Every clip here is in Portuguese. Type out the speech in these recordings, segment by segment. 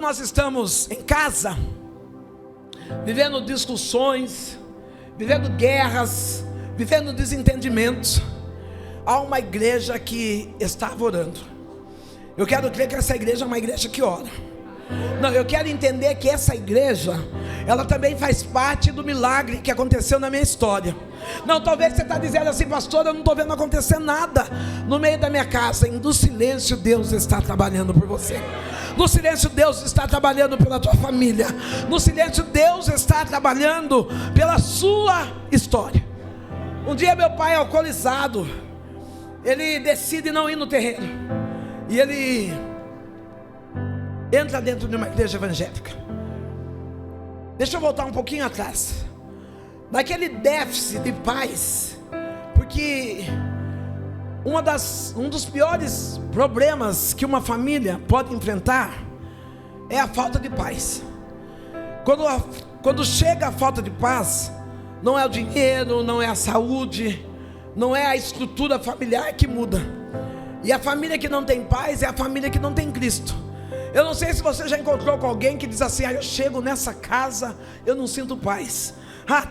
nós estamos em casa, vivendo discussões, vivendo guerras, vivendo desentendimentos, há uma igreja que estava orando. Eu quero crer que essa igreja é uma igreja que ora. Não, eu quero entender que essa igreja, ela também faz parte do milagre que aconteceu na minha história. Não, talvez você está dizendo assim: pastor, eu não estou vendo acontecer nada no meio da minha casa. No silêncio Deus está trabalhando por você. No silêncio Deus está trabalhando pela tua família. No silêncio Deus está trabalhando pela sua história. Um dia meu pai, alcoolizado, ele decide não ir no terreiro, e ele entra dentro de uma igreja evangélica. Deixa eu voltar um pouquinho atrás, naquele déficit de paz, porque um dos piores problemas que uma família pode enfrentar é a falta de paz. Quando chega a falta de paz, não é o dinheiro, não é a saúde, não é a estrutura familiar que muda. E a família que não tem paz é a família que não tem Cristo. Eu não sei se você já encontrou com alguém que diz assim: eu chego nessa casa, eu não sinto paz.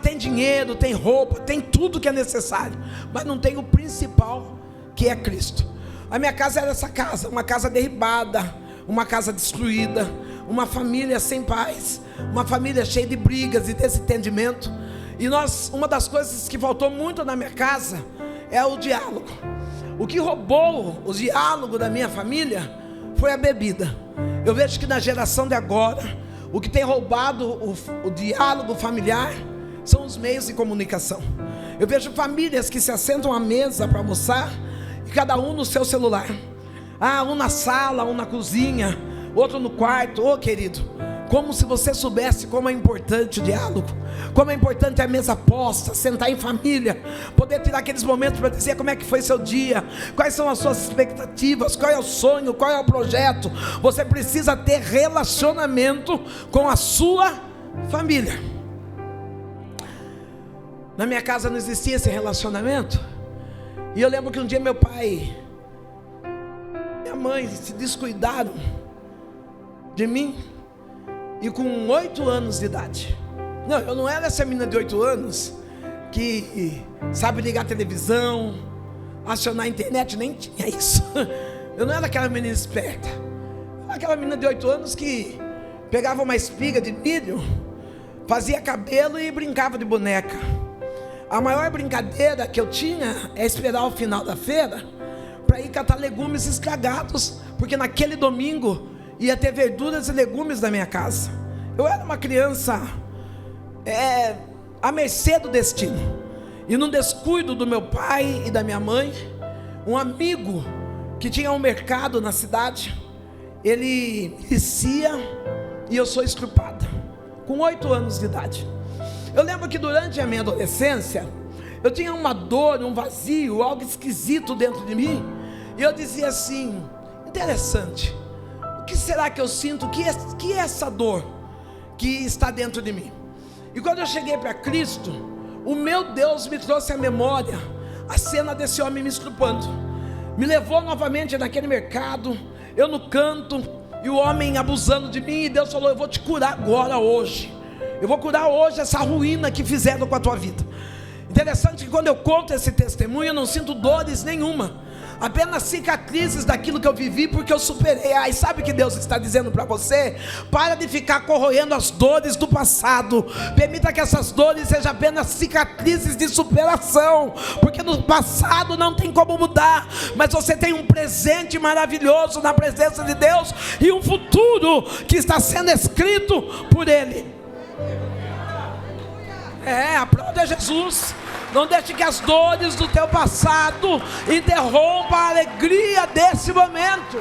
Tem dinheiro, tem roupa, tem tudo que é necessário, mas não tem o principal, que é Cristo. A minha casa era essa casa, uma casa derribada, uma casa destruída, uma família sem paz, uma família cheia de brigas e desentendimento. E uma das coisas que faltou muito na minha casa é o diálogo. O que roubou o diálogo da minha família foi a bebida. Eu vejo que na geração de agora, o que tem roubado o diálogo familiar são os meios de comunicação. Eu vejo famílias que se assentam à mesa para almoçar, e cada um no seu celular. Um na sala, um na cozinha, outro no quarto. Querido, como se você soubesse como é importante o diálogo, como é importante a mesa posta, sentar em família, poder tirar aqueles momentos para dizer como é que foi seu dia, quais são as suas expectativas, qual é o sonho, qual é o projeto. Você precisa ter relacionamento com a sua família. Na minha casa não existia esse relacionamento, e eu lembro que um dia meu pai e minha mãe se descuidaram de mim, e com 8 anos de idade. Não, eu não era essa menina de 8 anos que sabe ligar a televisão, acionar a internet, nem tinha isso. Eu não era aquela menina esperta. Eu era aquela menina de 8 anos que pegava uma espiga de milho, fazia cabelo e brincava de boneca. A maior brincadeira que eu tinha é esperar o final da feira para ir catar legumes estragados, porque naquele domingo ia ter verduras e legumes na minha casa. Eu era uma criança à mercê do destino. E num descuido do meu pai e da minha mãe, um amigo que tinha um mercado na cidade, ele inicia e eu sou estrupada, com 8 anos de idade. Eu lembro que durante a minha adolescência, eu tinha uma dor, um vazio, algo esquisito dentro de mim, e eu dizia assim: interessante, o que será que eu sinto? Que é essa dor que está dentro de mim? E quando eu cheguei para Cristo, o meu Deus me trouxe à memória a cena desse homem me estrupando. Me levou novamente naquele mercado, eu no canto, e o homem abusando de mim. E Deus falou: eu vou te curar agora, hoje. Eu vou curar hoje essa ruína que fizeram com a tua vida. Interessante que quando eu conto esse testemunho, eu não sinto dores nenhuma, apenas cicatrizes daquilo que eu vivi, porque eu superei. E sabe o que Deus está dizendo para você? Para de ficar corroendo as dores do passado. Permita que essas dores sejam apenas cicatrizes de superação, porque no passado não tem como mudar, mas você tem um presente maravilhoso na presença de Deus, e um futuro que está sendo escrito por Ele. Aplauda Jesus. Não deixe que as dores do teu passado interrompam a alegria desse momento.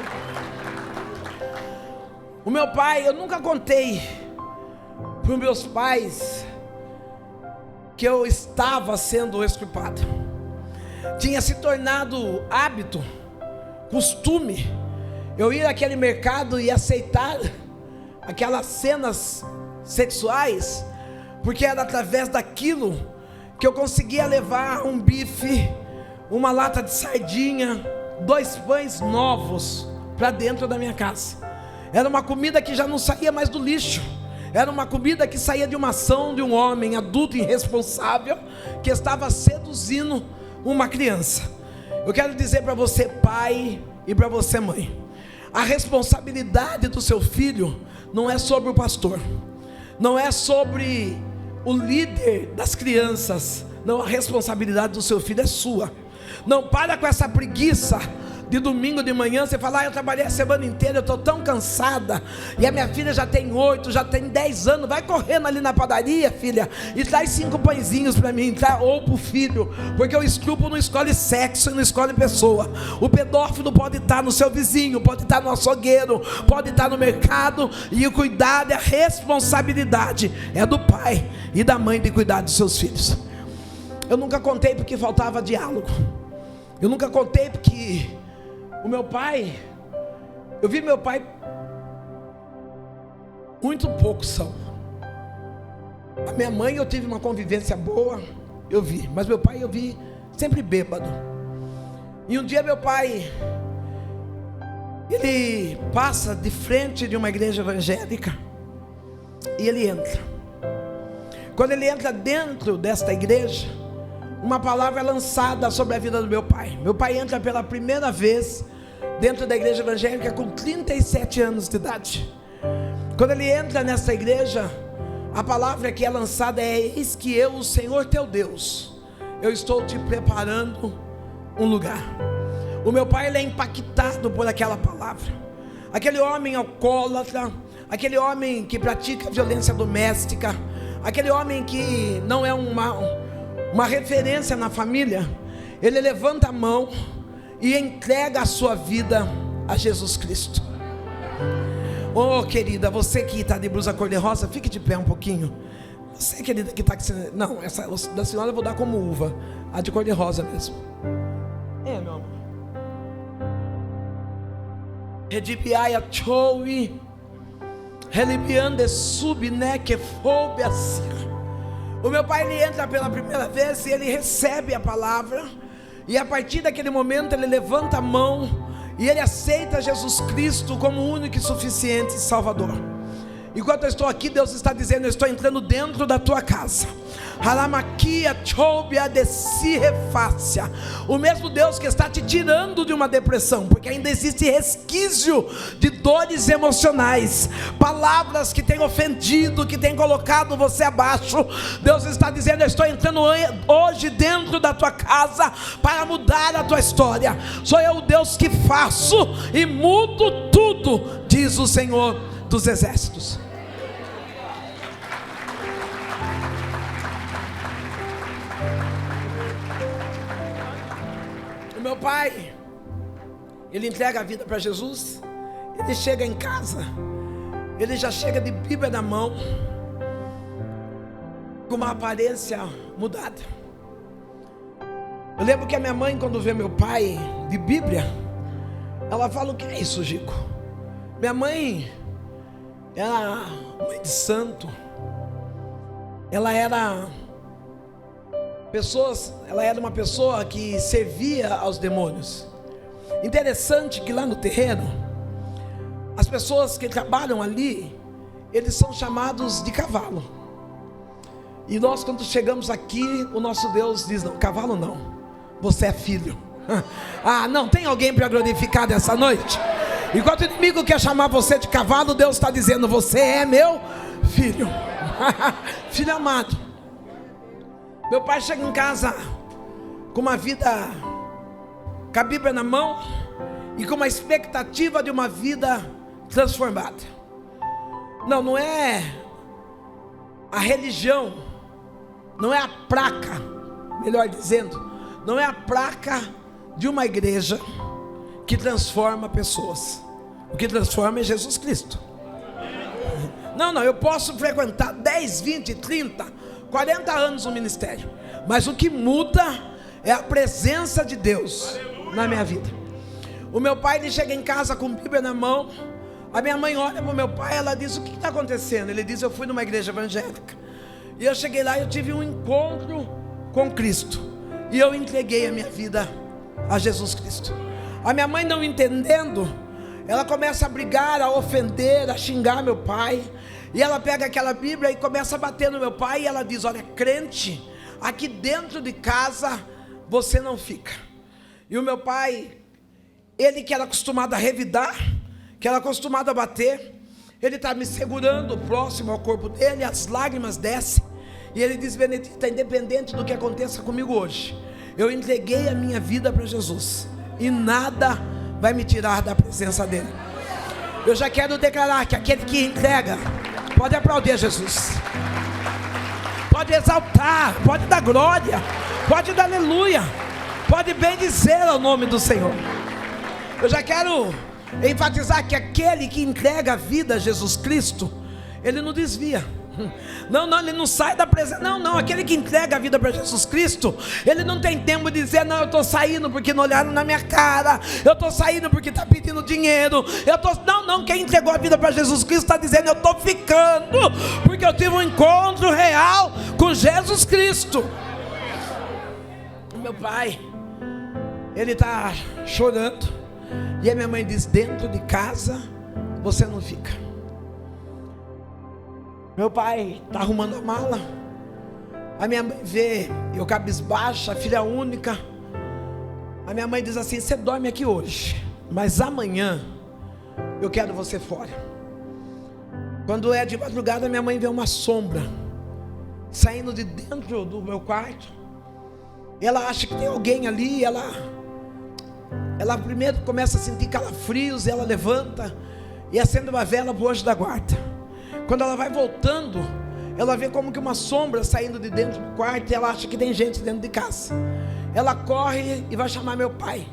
O meu pai, eu nunca contei para os meus pais que eu estava sendo estrupado. Tinha se tornado hábito, costume, eu ir àquele mercado e aceitar aquelas cenas sexuais, porque era através daquilo que eu conseguia levar um bife, uma lata de sardinha, 2 pães novos para dentro da minha casa. Era uma comida que já não saía mais do lixo. Era uma comida que saía de uma ação de um homem adulto irresponsável que estava seduzindo uma criança. Eu quero dizer para você, pai, e para você, mãe, a responsabilidade do seu filho não é sobre o pastor, não é sobre o líder das crianças. Não, a responsabilidade do seu filho é sua. Não para com essa preguiça de domingo de manhã, você fala: eu trabalhei a semana inteira, eu estou tão cansada, e a minha filha já tem 8, já tem 10 anos, vai correndo ali na padaria, filha, e traz 5 pãezinhos para mim, tá? Ou para o filho, porque o estupro não escolhe sexo e não escolhe pessoa. O pedófilo pode estar no seu vizinho, pode estar no açougueiro, pode estar no mercado, e o cuidado e a responsabilidade é do pai e da mãe de cuidar dos seus filhos. Eu nunca contei porque faltava diálogo. Eu nunca contei porque o meu pai, eu vi meu pai muito pouco são. A minha mãe eu tive uma convivência boa, eu vi, mas meu pai eu vi sempre bêbado. E um dia meu pai, ele passa de frente de uma igreja evangélica e ele entra. Quando ele entra dentro desta igreja, uma palavra é lançada sobre a vida do meu pai. Meu pai entra pela primeira vez dentro da igreja evangélica com 37 anos de idade. Quando ele entra nessa igreja, a palavra que é lançada é: eis que eu, o Senhor teu Deus, eu estou te preparando um lugar. O meu pai, ele é impactado por aquela palavra. Aquele homem alcoólatra, aquele homem que pratica violência doméstica, aquele homem que não é uma referência na família, ele levanta a mão e entrega a sua vida a Jesus Cristo. Oh, querida, você que está de blusa cor-de-rosa, fique de pé um pouquinho. Você, querida, que está aqui, não, essa da senhora eu vou dar como uva, a de cor-de-rosa mesmo. É, meu amor. Redibiaia choui, relibiande subneque foube assim. O meu pai, ele entra pela primeira vez e ele recebe a palavra, e a partir daquele momento ele levanta a mão e ele aceita Jesus Cristo como o único e suficiente Salvador. Enquanto eu estou aqui, Deus está dizendo: eu estou entrando dentro da tua casa. O mesmo Deus que está te tirando de uma depressão, porque ainda existe resquício de dores emocionais, palavras que têm ofendido, que têm colocado você abaixo. Deus está dizendo: eu estou entrando hoje dentro da tua casa para mudar a tua história. Sou eu o Deus que faço e mudo tudo, diz o Senhor dos Exércitos. Meu pai, ele entrega a vida para Jesus. Ele chega em casa, ele já chega de Bíblia na mão, com uma aparência mudada. Eu lembro que a minha mãe, quando vê meu pai de Bíblia, ela fala: o que é isso, Gico? Minha mãe era mãe de santo. Ela era uma pessoa que servia aos demônios. Interessante que lá no terreno, as pessoas que trabalham ali, eles são chamados de cavalo. E nós, quando chegamos aqui, o nosso Deus diz: não, cavalo não, você é filho. Ah, não, tem alguém para glorificar nessa noite? Enquanto o inimigo quer chamar você de cavalo, Deus está dizendo: você é meu filho. Filho amado. Meu pai chega em casa com uma vida, com a Bíblia na mão e com uma expectativa de uma vida transformada. Não é a religião, não é a placa, melhor dizendo, não é a placa de uma igreja que transforma pessoas. O que transforma é Jesus Cristo. Não, eu posso frequentar 10, 20, 30, 40 anos no ministério, mas o que muda é a presença de Deus na minha vida. O meu pai, ele chega em casa com Bíblia na mão. A minha mãe olha para o meu pai, ela diz: o que está acontecendo? Ele diz: eu fui numa igreja evangélica e eu cheguei lá e eu tive um encontro com Cristo, e eu entreguei a minha vida a Jesus Cristo. A minha mãe, não entendendo, ela começa a brigar, a ofender, a xingar meu pai. E ela pega aquela Bíblia e começa a bater no meu pai. E ela diz: olha, crente, aqui dentro de casa você não fica. E o meu pai, ele que era acostumado a revidar, que era acostumado a bater, ele está me segurando próximo ao corpo dele, as lágrimas descem. E ele diz: Benedita, independente do que aconteça comigo hoje, eu entreguei a minha vida para Jesus, e nada vai me tirar da presença dele. Eu já quero declarar que aquele que entrega, pode aplaudir Jesus, pode exaltar, pode dar glória, pode dar aleluia, pode bendizer o nome do Senhor. Eu já quero enfatizar que aquele que entrega a vida a Jesus Cristo, ele não desvia. Não, ele não sai da presença. Não, aquele que entrega a vida para Jesus Cristo, ele não tem tempo de dizer: não, eu estou saindo porque não olharam na minha cara, eu estou saindo porque está pedindo dinheiro, não, quem entregou a vida para Jesus Cristo está dizendo: eu estou ficando porque eu tive um encontro real com Jesus Cristo. O meu pai, ele está chorando, e a minha mãe diz: dentro de casa você não fica. Meu pai está arrumando a mala. A minha mãe vê eu cabisbaixa, filha única. A minha mãe diz assim: você dorme aqui hoje, mas amanhã eu quero você fora. Quando é de madrugada, minha mãe vê uma sombra saindo de dentro do meu quarto. Ela acha que tem alguém ali. Ela primeiro começa a sentir calafrios. Ela levanta e acende uma vela para o anjo da guarda. Quando ela vai voltando, ela vê como que uma sombra saindo de dentro do quarto, e ela acha que tem gente dentro de casa. Ela corre e vai chamar meu pai,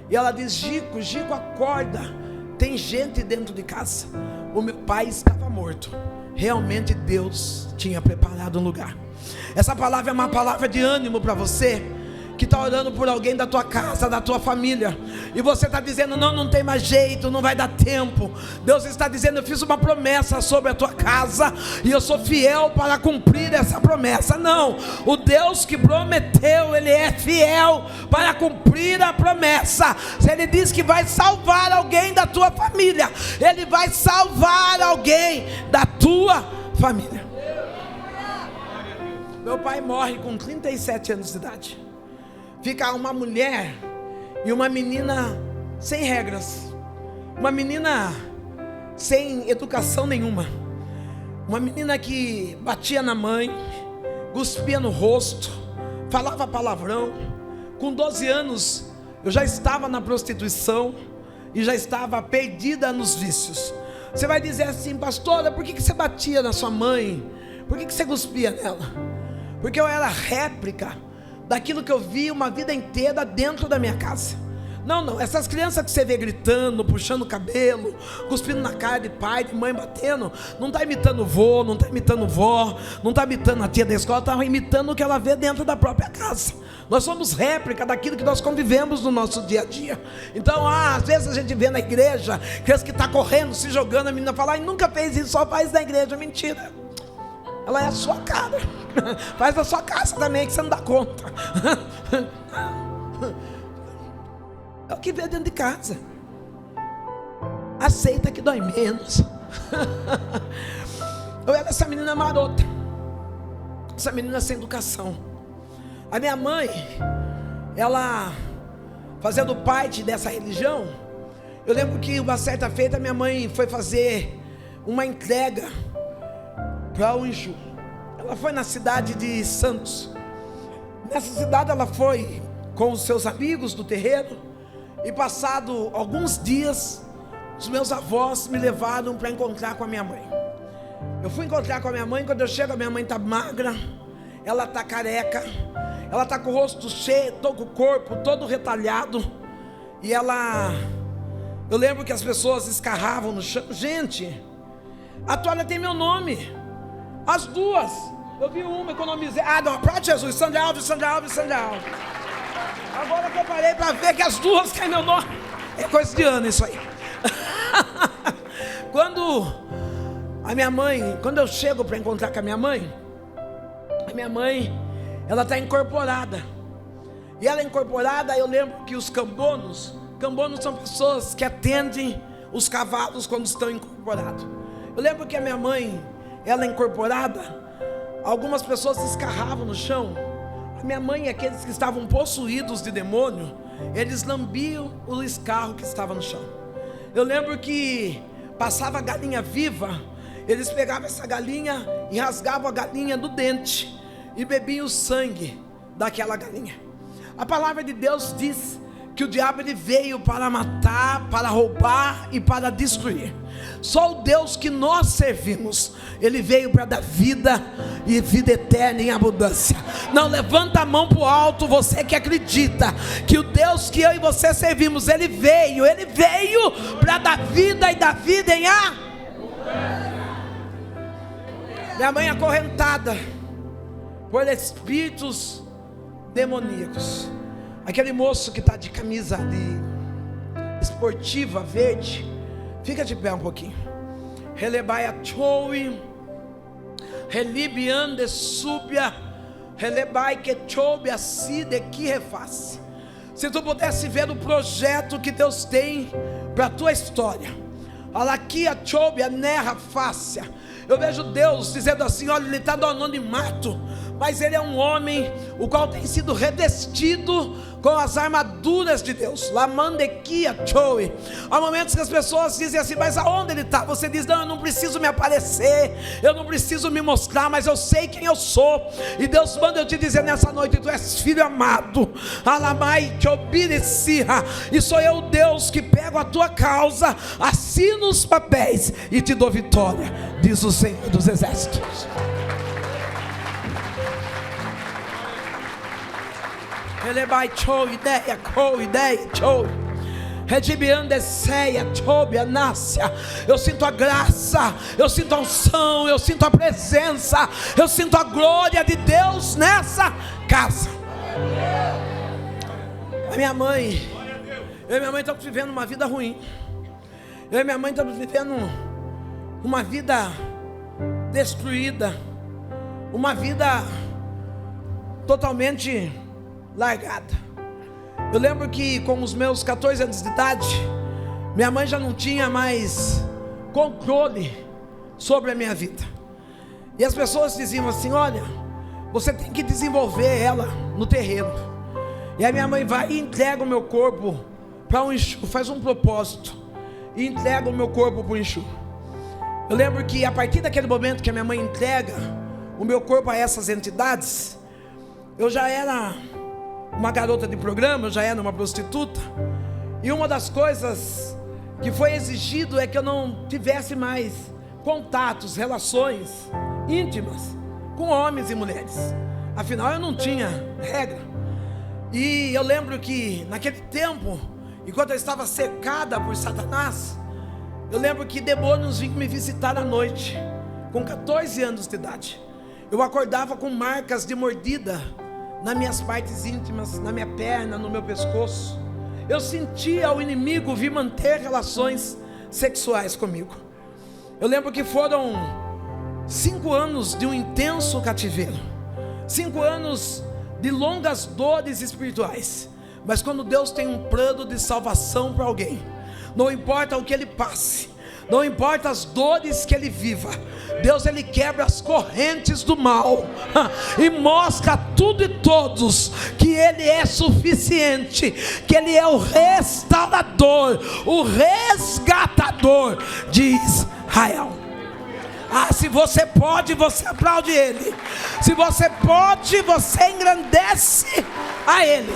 e ela diz: Gico, acorda, tem gente dentro de casa. O meu pai estava morto. Realmente Deus tinha preparado um lugar. Essa palavra é uma palavra de ânimo para você que está orando por alguém da tua casa, da tua família, e você está dizendo: não tem mais jeito, não vai dar tempo. Deus está dizendo: eu fiz uma promessa sobre a tua casa, e eu sou fiel para cumprir essa promessa. Não, o Deus que prometeu, Ele é fiel para cumprir a promessa. Se Ele diz que vai salvar alguém da tua família, Ele vai salvar alguém da tua família. Meu pai morre com 37 anos de idade. Fica uma mulher e uma menina sem regras, uma menina sem educação nenhuma, uma menina que batia na mãe, cuspia no rosto, falava palavrão. Com 12 anos eu já estava na prostituição e já estava perdida nos vícios. Você vai dizer assim: pastora, por que você batia na sua mãe? Por que você cuspia nela? Porque eu era réplica daquilo que eu vi uma vida inteira dentro da minha casa. Não, essas crianças que você vê gritando, puxando o cabelo, cuspindo na cara de pai, de mãe, batendo, não está imitando o vô, não está imitando vó, não está imitando a tia da escola, está imitando o que ela vê dentro da própria casa. Nós somos réplica daquilo que nós convivemos no nosso dia a dia. Então, às vezes a gente vê na igreja criança que está correndo, se jogando, a menina fala: nunca fez isso, só faz na igreja. Mentira, ela é a sua cara. Faz na sua casa também, que você não dá conta. É o que vê dentro de casa. Aceita que dói menos. Eu era essa menina marota, essa menina sem educação. A minha mãe, ela fazendo parte dessa religião, eu lembro que uma certa feita minha mãe foi fazer uma entrega para o Inju. Ela foi na cidade de Santos. Nessa cidade ela foi com os seus amigos do terreiro, e passado alguns dias, os meus avós me levaram para encontrar com a minha mãe. Eu fui encontrar com a minha mãe. Quando eu chego, a minha mãe está magra, ela está careca, ela está com o rosto cheio, com o corpo todo retalhado, e eu lembro que as pessoas escarravam no chão. Gente, a toalha tem meu nome, as duas. Eu vi uma, economizei. Não, pronto, Jesus, Sandra Alves. Agora que eu parei para ver que as duas têm meu nome, é coisa de ano isso aí. Quando eu chego para encontrar com a minha mãe, ela está incorporada. E ela incorporada, eu lembro que os cambonos são pessoas que atendem os cavalos quando estão incorporados. Eu lembro que a minha mãe, ela incorporada, algumas pessoas se escarravam no chão. A minha mãe e aqueles que estavam possuídos de demônio, eles lambiam o escarro que estava no chão. Eu lembro que passava a galinha viva, eles pegavam essa galinha e rasgavam a galinha do dente e bebiam o sangue daquela galinha. A palavra de Deus diz que o diabo ele veio para matar, para roubar e para destruir. Só o Deus que nós servimos, ele veio para dar vida e vida eterna em abundância. Não, levanta a mão para o alto, você que acredita que o Deus que eu e você servimos, ele veio para dar vida e dar vida em Minha mãe acorrentada por espíritos demoníacos. Aquele moço que está de camisa esportiva verde, fica de pé um pouquinho. Relebaia choui, relibiande subia, relebai que choube assim de que reface. Se tu pudesse ver o projeto que Deus tem para a tua história, alaquia choube a nerra fácia. Eu vejo Deus dizendo assim: olha, ele está no anonimato, mas ele é um homem o qual tem sido revestido com as armaduras de Deus. Lamandequia choui. Há momentos que as pessoas dizem assim: mas aonde ele está? Você diz: não, eu não preciso me aparecer, eu não preciso me mostrar, mas eu sei quem eu sou. E Deus manda eu te dizer nessa noite: tu és filho amado. Alamai que obedecirra. E sou eu, Deus, que pego a tua causa, assino os papéis e te dou vitória, diz o Senhor dos Exércitos. Elebai chou ideia, co ideia, chou. Redibiande ceia, choube anácia. Eu sinto a graça, eu sinto a unção, eu sinto a presença, eu sinto a glória de Deus nessa casa. A minha mãe, eu e minha mãe estamos vivendo uma vida ruim. Eu e minha mãe estamos vivendo uma vida destruída, uma vida totalmente largada. Eu lembro que com os meus 14 anos de idade, minha mãe já não tinha mais controle sobre a minha vida. E as pessoas diziam assim: olha, você tem que desenvolver ela no terreno. E aí minha mãe vai e entrega o meu corpo para um Exu, faz um propósito e entrega o meu corpo para o Exu. Eu lembro que a partir daquele momento que a minha mãe entrega o meu corpo a essas entidades, eu já era uma garota de programa, eu já era uma prostituta. E uma das coisas que foi exigido é que eu não tivesse mais contatos, relações íntimas com homens e mulheres. Afinal eu não tinha regra. E eu lembro que naquele tempo, enquanto eu estava cercada por Satanás, eu lembro que demônios vinham me visitar à noite. Com 14 anos de idade, eu acordava com marcas de mordida nas minhas partes íntimas, na minha perna, no meu pescoço. Eu sentia o inimigo vir manter relações sexuais comigo. Eu lembro que foram 5 anos de um intenso cativeiro, 5 anos de longas dores espirituais. Mas quando Deus tem um plano de salvação para alguém, não importa o que ele passe, não importa as dores que ele viva, Deus ele quebra as correntes do mal e mostra a tudo e todos que ele é suficiente, que ele é o restaurador, o resgatador de Israel. Se você pode, você aplaude ele. Se você pode, você engrandece a ele.